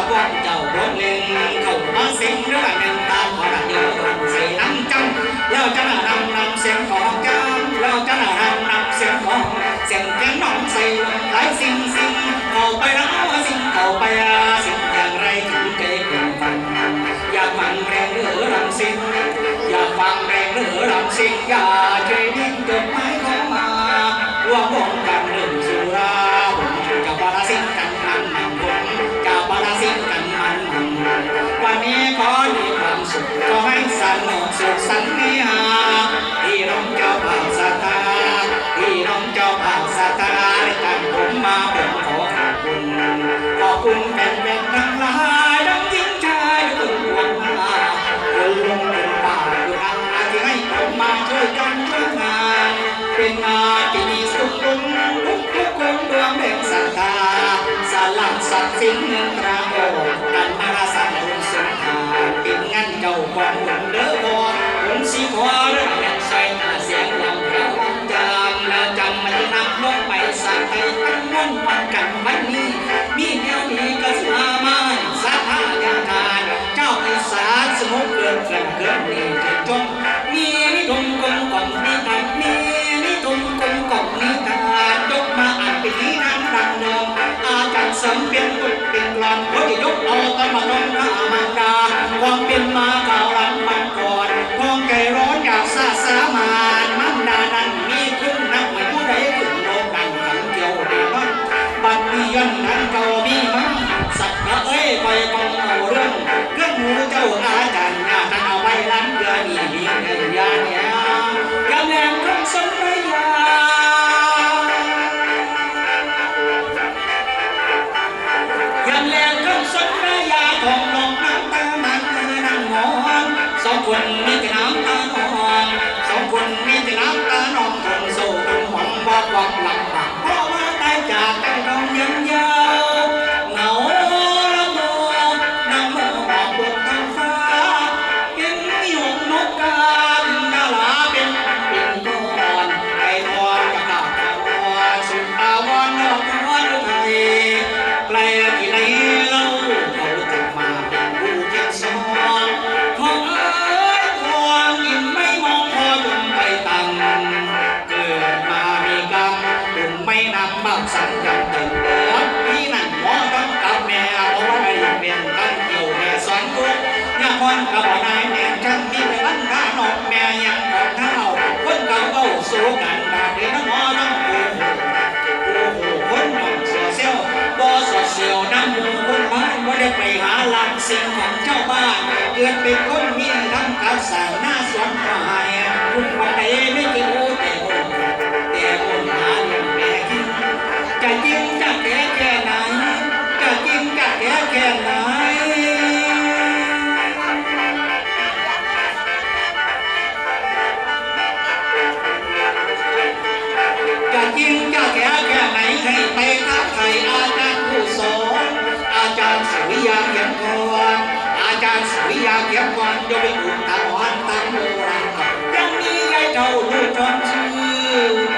พวกเจ้าพวกหนึ่งเข้ามาเสียงเรื่องหนึ่งตามขอดังเดียวใส่น้ำจำแล้วจะนำเสียงของจำแล้วจะนำเสียงของเสียงแกงน้องใส่หลายสิ่งเข้าไปแล้วสิ่งเข้าไปสิ่งอย่างไรถึงใจคนฟังอยากฟังแรงหรือรำสิ่งอยากฟังแรงหรือรำสิ่งอย่าช่วยดิ้นจดหมายเข้ามาว่าบ้องกันเรื่องสุราผมจะบาลาสิ่งกันมันผมจะบาลาสิ่งกันมันวันนี้ขอมีความสุขขอให้สนุกสุขสันนิหาที่น้องเจ้าภาพสัทธาที่น้องเจ้าภาพสัทธาได้ตั้งผมมาผมขอขอบคุณแฟนๆทั้งหลายทั้งหญิงชายทุกคนมาคุณลุงคุณป้าคุณอาที่ให้ผมมาช่วยกันช่วยงานเป็นงานที่มีสุขทุกคนดวงเด็กศรัทธาสลับสัตว์สิ่งหนึ่งตราโอกันมาสั่งบุญสุนทาเป็นงั้นเจ้าของบุญเด้อพอบุญสีขอเรื่องแม่ใส่ตาเสียงลำแล้วจำแล้วจำมันนำลงไปสั่งไปตั้งมุ่งมันกันวันนี้มีแนวนี้ก็สามารถสาธายาทานเจ้าไพศาลสมุทรเกินนี่จงมีนิทงกงกล่อมนิทานมีนิทงกงกล่อมนิทานยกมาอ่านเป็นนิทานดังเดิมอาจารย์เสริมเป็นตุกเป็นกลอนเขาจะยกเอาตะมาลงพระมารดาความเป็นมาเก่าหลังมันก่อนคงใจร้อนอยากสาสามานมันดานั้นมีคุณนักไม่ผู้ใดขึ้นโลกันขังเกี่ยวเดนอนบัดนี้ย้อนนั้นเก่ามีมั้งสัตว์เอ้ยไปกองเอาเรื่องหมูเจ้าอาจารย์ญาท่านเอาไว้ล้างเกลือมีเงินยาเนี่ยกำแรงคำสนธยากำแรงคำสนธยาของน้องน้ำตามันนั่งมองสองคนมีแต่น้ำตาหนองสองคนมีแต่น้ำตาหนองคนโซ่คนหวังบอกหวังหลังปากเพราะว่าตายจากกันต้องยังยาวเหงาสังกัดตึงพี่นั่นหมอต้องกับแม่เอาไว้เป็นกันเกี่ยวแม่สอนกุ๊กยาคนกับนายแม่ฉันมีไปวันข้าน้องแม่ยังกับเท้าคนเก่าเอาสู้กันดาเดียนหมอต้องโอ้โหคนน้องเสียวเสียวบ่สดเสียวน้ำมูคนบ้านบ่ได้ไปหาหลักสิ่งของเจ้าบ้านเกิดเป็นคนมีทั้งกับสาวหน้าสวนควายคุณวันใดไม่กินโอ้แต่คนหาเลี้ยงแม่กินจะจริงจะแก่แค่ไหนจะจริงจะแก่แค่ไหนจะจริงจะแก่แค่ไหนให้ไปทักไทยอาจารย์ผู้สอนอาจารย์สุริยาเขียนก่อนอาจารย์สุริยาเขียนก่อนจะไปอุทธรณ์ตามโบราณยังมีไอ้เจ้าผู้จอมชื่อ